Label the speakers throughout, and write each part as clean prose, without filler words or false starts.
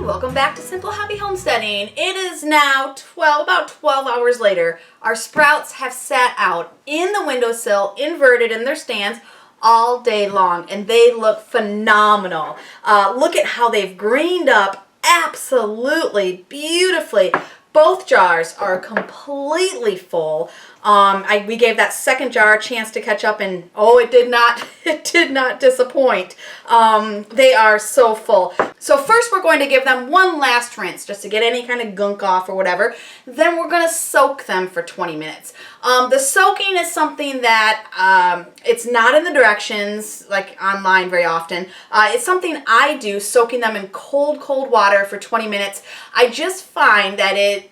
Speaker 1: welcome back to Simple Happy Homesteading. It is now about 12 hours later. Our sprouts have sat out in the windowsill, inverted in their stands, all day long, and they look phenomenal. Look at how they've greened up absolutely beautifully. Both jars are completely full. We gave that second jar a chance to catch up, and oh, it did not disappoint. They are so full. So first we're going to give them one last rinse just to get any kind of gunk off or whatever. Then we're going to soak them for 20 minutes. The soaking is something that it's not in the directions like online very often. It's something I do, soaking them in cold water for 20 minutes. I just find that it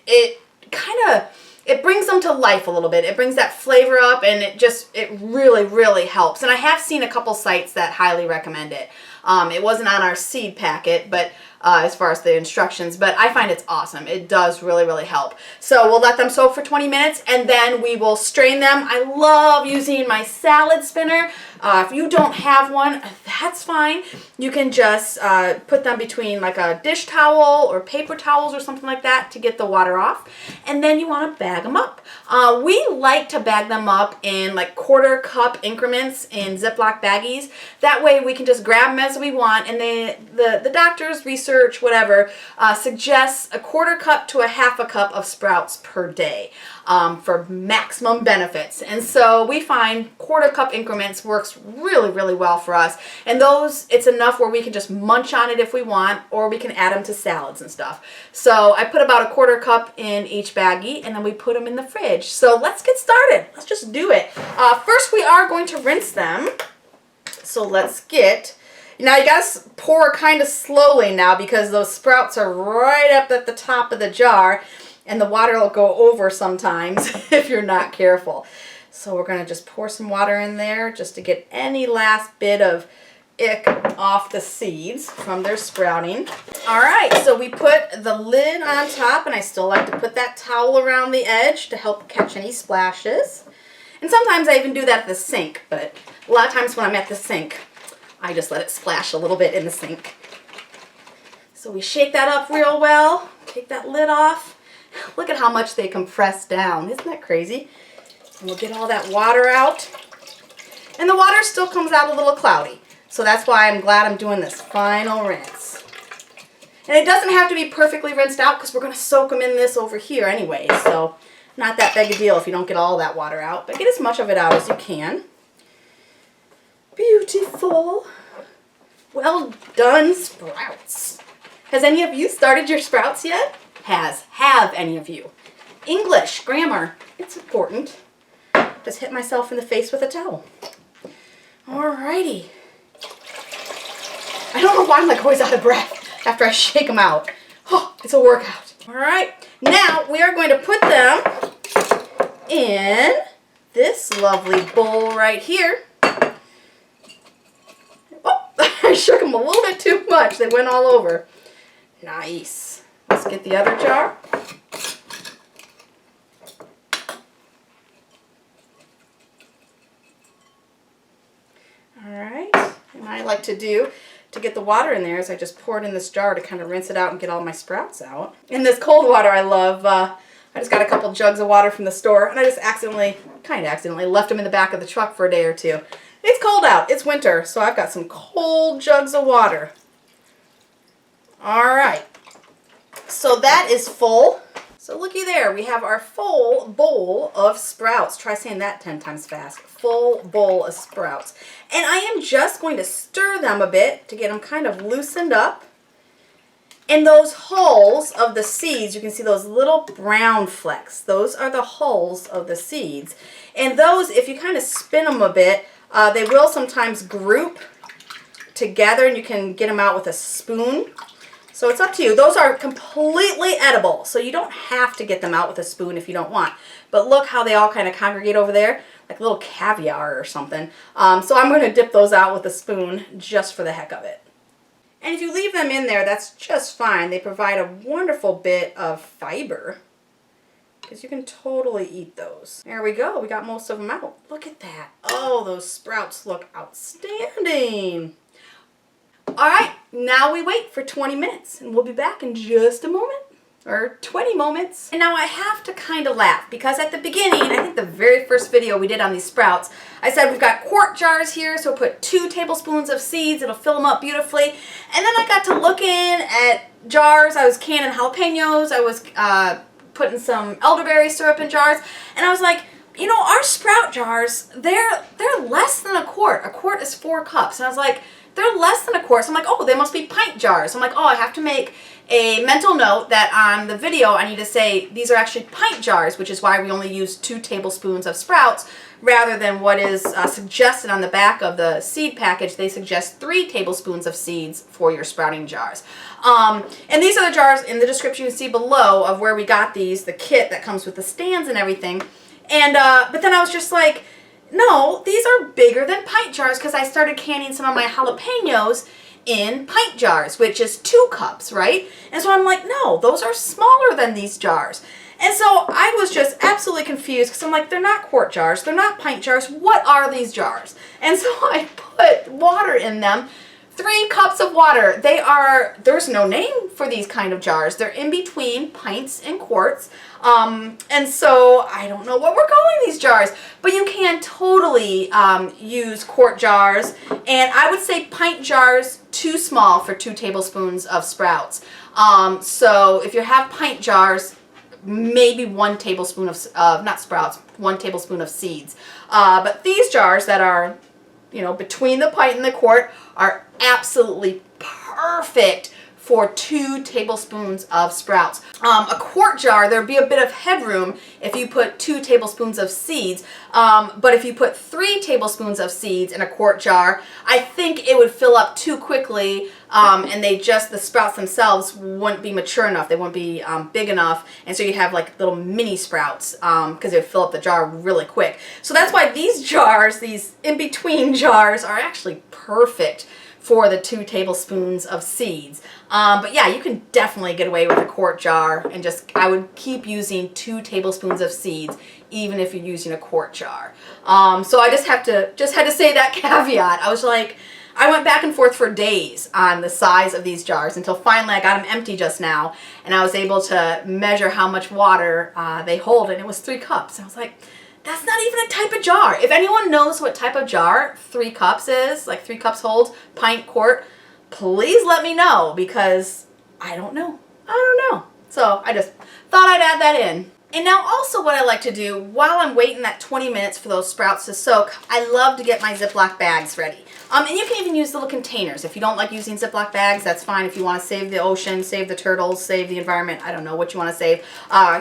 Speaker 1: brings them to life a little bit. It brings that flavor up, and it really helps. And I have seen a couple sites that highly recommend it. It wasn't on our seed packet, but as far as the instructions, but I find it's awesome. It does really help. So we'll let them soak for 20 minutes, and then we will strain them. I love using my salad spinner. If you don't have one, that's fine. You can just put them between like a dish towel or paper towels or something like that to get the water off. And then you want to bag them up. We like to bag them up in like quarter cup increments in Ziploc baggies. That way we can just grab them as we want, and the doctor's research, whatever, suggests a quarter cup to a half a cup of sprouts per day for maximum benefits. And so we find quarter cup increments works really well for us. And those, it's enough where we can just munch on it if we want, or we can add them to salads and stuff. So I put about a quarter cup in each baggie, and then we put them in the fridge. So let's get started. Let's just do it. First we are going to rinse them. So let's now you gotta pour kind of slowly now, because those sprouts are right up at the top of the jar, and the water will go over sometimes if you're not careful. So we're gonna just pour some water in there just to get any last bit of ick off the seeds from their sprouting. All right, so we put the lid on top, and I still like to put that towel around the edge to help catch any splashes. And sometimes I even do that at the sink, but a lot of times when I'm at the sink, I just let it splash a little bit in the sink. So we shake that up real well, take that lid off. Look at how much they compress down. Isn't that crazy? And we'll get all that water out. And the water still comes out a little cloudy. So that's why I'm glad I'm doing this final rinse. And it doesn't have to be perfectly rinsed out, because we're going to soak them in this over here anyway. So not that big a deal if you don't get all that water out. But get as much of it out as you can. Beautiful. Well done, sprouts. Has any of you started your sprouts yet? Have any of you? English, grammar, it's important. Just hit myself in the face with a towel. Alrighty. I don't know why I'm like always out of breath after I shake them out. Oh, it's a workout. Alright, now we are going to put them in this lovely bowl right here. I shook them a little bit too much. They went all over. Nice. Let's get the other jar. Alright. And I like to do, to get the water in there, is I just pour it in this jar to kind of rinse it out and get all my sprouts out. And this cold water I love. I just got a couple jugs of water from the store, and I just kind of accidentally left them in the back of the truck for a day or two. It's cold out. It's winter, so I've got some cold jugs of water. All right. So that is full. So looky there. We have our full bowl of sprouts. Try saying that 10 times fast. Full bowl of sprouts. And I am just going to stir them a bit to get them kind of loosened up. And those hulls of the seeds, you can see those little brown flecks. Those are the hulls of the seeds. And those, if you kind of spin them a bit, they will sometimes group together, and you can get them out with a spoon. So it's up to you. Those are completely edible, so you don't have to get them out with a spoon if you don't want. But look how they all kind of congregate over there, like a little caviar or something. So I'm going to dip those out with a spoon just for the heck of it. And if you leave them in there, that's just fine. They provide a wonderful bit of fiber, because you can totally eat those. There we go. We got most of them out. Look at that. Oh, those sprouts look outstanding. All right, now we wait for 20 minutes and we'll be back in just a moment. Or 20 moments. And now I have to kind of laugh because at the beginning, I think the very first video we did on these sprouts, I said we've got quart jars here, so put 2 tablespoons of seeds, it'll fill them up beautifully. And then I got to looking at jars. I was canning jalapenos, I was putting some elderberry syrup in jars, and I was like, you know, our sprout jars, they're less than a quart. A quart is 4 cups. And I was like, they're less than a quart. So I'm like, oh, they must be pint jars. I'm like, oh, I have to make a mental note that on the video I need to say these are actually pint jars, which is why we only use 2 tablespoons of sprouts rather than what is suggested on the back of the seed package. They suggest 3 tablespoons of seeds for your sprouting jars. And these are the jars in the description you see below of where we got these, the kit that comes with the stands and everything. And but then I was just like, no, these are bigger than pint jars because I started canning some of my jalapenos in pint jars, which is 2 cups, right? And so I'm like, no, those are smaller than these jars. And so I was just absolutely confused because I'm like, they're not quart jars, they're not pint jars, what are these jars? And so I put water in them, 3 cups of water. There's no name for these kind of jars. They're in between pints and quarts. And so I don't know what we're calling these jars, but you can totally use quart jars. And I would say pint jars, too small for 2 tablespoons of sprouts. So if you have pint jars, maybe 1 tablespoon of, not sprouts, 1 tablespoon of seeds. But these jars that are, you know, between the pint and the quart are absolutely perfect for 2 tablespoons of sprouts. A quart jar, there'd be a bit of headroom if you put 2 tablespoons of seeds, but if you put 3 tablespoons of seeds in a quart jar, I think it would fill up too quickly, and the sprouts themselves wouldn't be mature enough. They wouldn't be big enough, and so you'd have like little mini sprouts because it would fill up the jar really quick. So that's why these jars, these in-between jars, are actually perfect for the 2 tablespoons of seeds. But yeah, you can definitely get away with a quart jar, and I would keep using 2 tablespoons of seeds even if you're using a quart jar. So I just had to say that caveat. I was like, I went back and forth for days on the size of these jars until finally I got them empty just now, and I was able to measure how much water they hold, and it was 3 cups. And I was like, that's not even a type of jar. If anyone knows what type of jar 3 cups is, like 3 cups holds, pint, quart, please let me know because I don't know. So I just thought I'd add that in. And now also what I like to do while I'm waiting that 20 minutes for those sprouts to soak, I love to get my Ziploc bags ready. And you can even use little containers. If you don't like using Ziploc bags, that's fine. If you want to save the ocean, save the turtles, save the environment, I don't know what you want to save,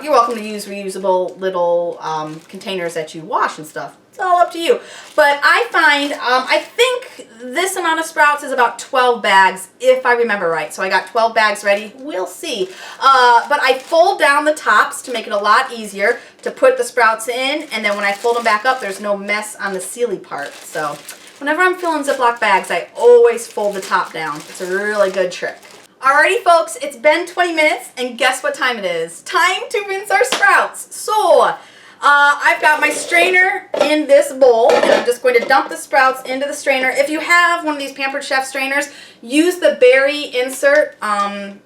Speaker 1: you're welcome to use reusable little containers that you wash and stuff. It's all up to you. But I find, I think this amount of sprouts is about 12 bags, if I remember right. So I got 12 bags ready. We'll see. But I fold down the tops to make it a lot easier to put the sprouts in. And then when I fold them back up, there's no mess on the sealy part. So whenever I'm filling Ziploc bags, I always fold the top down. It's a really good trick. Alrighty folks, it's been 20 minutes, and guess what time it is? Time to rinse our sprouts. So, I've got my strainer in this bowl, and I'm just going to dump the sprouts into the strainer. If you have one of these Pampered Chef strainers, use the berry insert.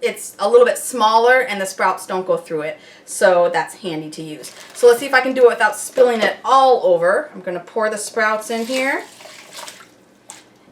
Speaker 1: It's a little bit smaller, and the sprouts don't go through it, so that's handy to use. So let's see if I can do it without spilling it all over. I'm going to pour the sprouts in here.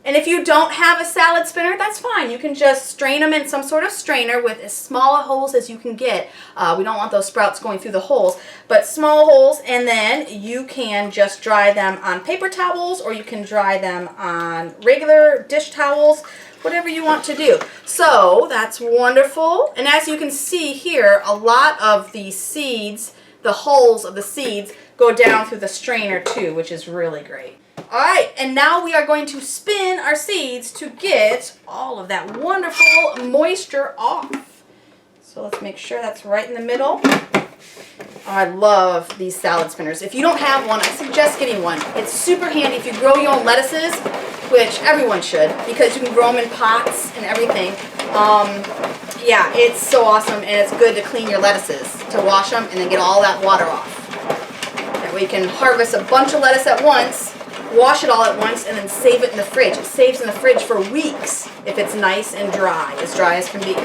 Speaker 1: And if you don't have a salad spinner, that's fine. You can just strain them in some sort of strainer with as small a holes as you can get. We don't want those sprouts going through the holes, but small holes, and then you can just dry them on paper towels, or you can dry them on regular dish towels, whatever you want to do. So that's wonderful. And as you can see here, a lot of the seeds, the holes of the seeds, go down through the strainer too, which is really great. Alright, and now we are going to spin our seeds to get all of that wonderful moisture off. So let's make sure that's right in the middle. Oh, I love these salad spinners. If you don't have one, I suggest getting one. It's super handy if you grow your own lettuces, which everyone should, because you can grow them in pots and everything. Yeah, it's so awesome, and it's good to clean your lettuces, to wash them and then get all that water off. That way you can harvest a bunch of lettuce at once wash it all at once, and then save it in the fridge. It saves in the fridge for weeks if it's nice and dry as can be.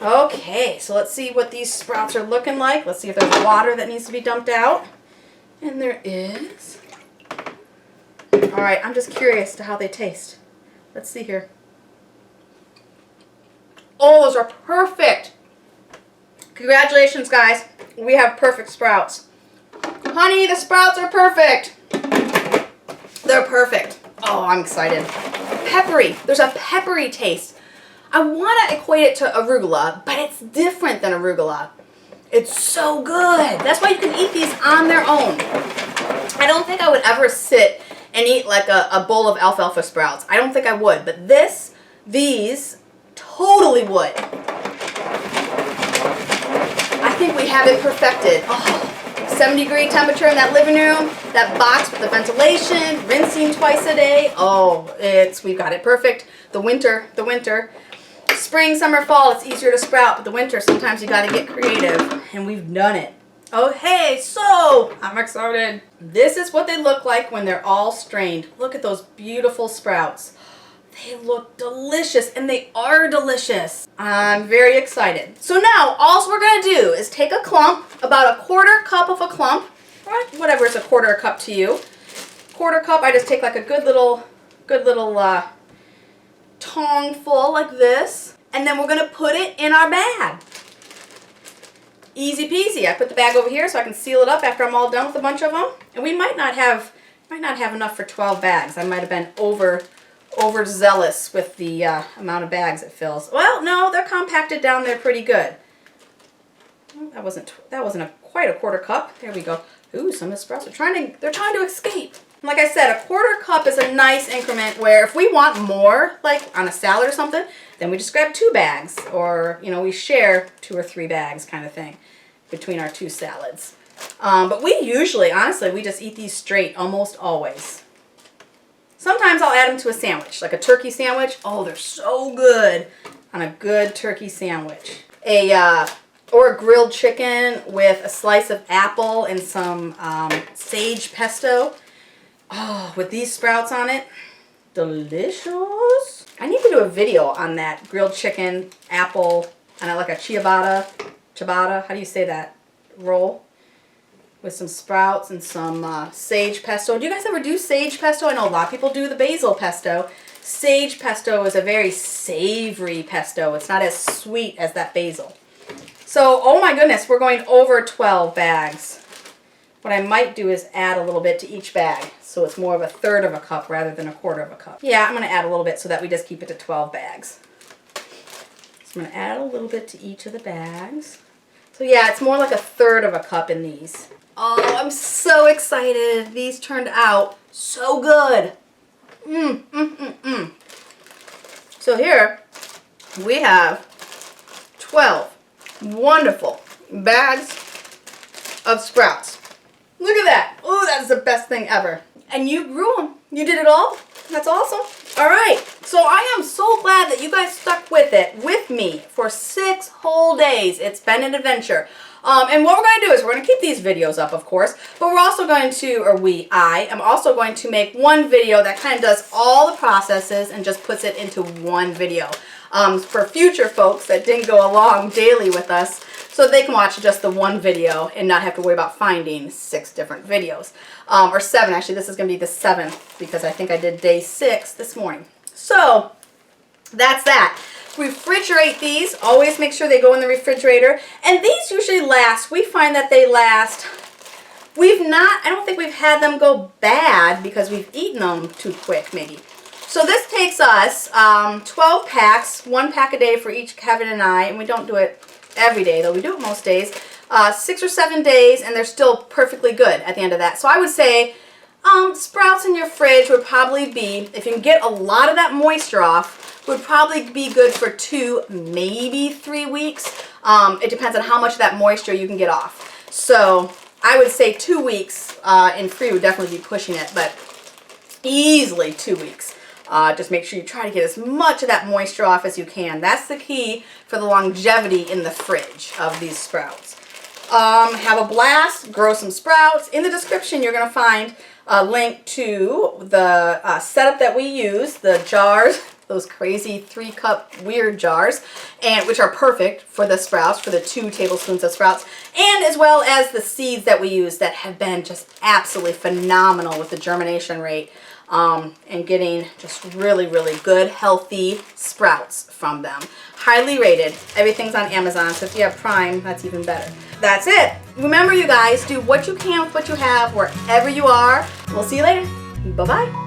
Speaker 1: Okay, so let's see what these sprouts are looking like. Let's see if there's water that needs to be dumped out. And there is. All right, I'm just curious to how they taste. Let's see here. Oh, those are perfect. Congratulations, guys. We have perfect sprouts. Honey, the sprouts are perfect. They're perfect. Oh, I'm excited. Peppery. There's a peppery taste. I want to equate it to arugula, but it's different than arugula. It's so good. That's why you can eat these on their own. I don't think I would ever sit and eat like a bowl of alfalfa sprouts. I don't think I would, but these totally would. I think we have it perfected. Oh, 70-degree temperature in that living room, that box with the ventilation, rinsing twice a day. Oh, we've got it perfect. The winter. Spring, summer, fall, it's easier to sprout, but the winter, sometimes you gotta get creative, and we've done it. Oh, hey, so I'm excited. This is what they look like when they're all strained. Look at those beautiful sprouts. They look delicious, and they are delicious. I'm very excited. So now, all we're gonna do is take a clump, about a 1/4 cup of a clump, or whatever is a 1/4 cup to you. 1/4 cup, I just take like a good little tong full like this, and then we're gonna put it in our bag. Easy peasy. I put the bag over here so I can seal it up after I'm all done with a bunch of them. And we might not have enough for 12 bags. I might have been overzealous with the amount of bags it fills. Well, no, they're compacted down there pretty good. Well, that wasn't quite a 1/4 cup. There we go. Ooh, some of the sprouts are trying to escape. Like I said, a 1/4 cup is a nice increment where if we want more, like on a salad or something, then we just grab 2 bags, or we share 2 or 3 bags kind of thing between our 2 salads. But we usually, honestly, we just eat these straight almost always. Sometimes I'll add them to a sandwich, like a turkey sandwich. Oh, they're so good on a good turkey sandwich. Or a grilled chicken with a slice of apple and some sage pesto. Oh, with these sprouts on it, delicious. I need to do a video on that grilled chicken, apple, and like a ciabatta, how do you say that, roll? With some sprouts and some sage pesto. Do you guys ever do sage pesto? I know a lot of people do the basil pesto. Sage pesto is a very savory pesto. It's not as sweet as that basil. So, oh my goodness, we're going over 12 bags. What I might do is add a little bit to each bag, so it's more of a 1/3 of a cup rather than a 1/4 of a cup. Yeah, I'm going to add a little bit so that we just keep it to 12 bags. So I'm going to add a little bit to each of the bags. So yeah, it's more like a 1/3 of a cup in these. Oh, I'm so excited. These turned out so good. So here we have 12 wonderful bags of sprouts. Look at that. Oh, that's the best thing ever. And you grew them. You did it all? That's awesome. All right. So I am so glad that you guys stuck with me for 6 whole days. It's been an adventure. And what we're going to do is we're going to keep these videos up, of course, but we're also going to, I am also going to make one video that kind of does all the processes and just puts it into one video. For future folks that didn't go along daily with us, so they can watch just the one video and not have to worry about finding 6 different videos. Or 7, actually. This is going to be the 7th because I think I did day 6 this morning. So, that's that. Refrigerate these. Always make sure they go in the refrigerator. And these usually last. We find that they last. I don't think we've had them go bad because we've eaten them too quick, maybe. So this takes us 12 packs, 1 pack a day for each Kevin and I, and we don't do it every day, though we do it most days. 6 or 7 days, and they're still perfectly good at the end of that. So I would say sprouts in your fridge would probably be, if you can get a lot of that moisture off, would probably be good for 2, maybe 3 weeks. It depends on how much of that moisture you can get off. So I would say 2 weeks in free would definitely be pushing it, but easily 2 weeks. Just make sure you try to get as much of that moisture off as you can. That's the key for the longevity in the fridge of these sprouts. Have a blast, grow some sprouts. In the description, you're going to find a link to the setup that we use, the jars, those crazy 3-cup weird jars, and which are perfect for the sprouts, for the 2 tablespoons of sprouts, and as well as the seeds that we use that have been just absolutely phenomenal with the germination rate, and getting just really, really good, healthy sprouts from them. Highly rated. Everything's on Amazon, so if you have Prime, that's even better. That's it. Remember, you guys, do what you can with what you have wherever you are. We'll see you later. Bye-bye.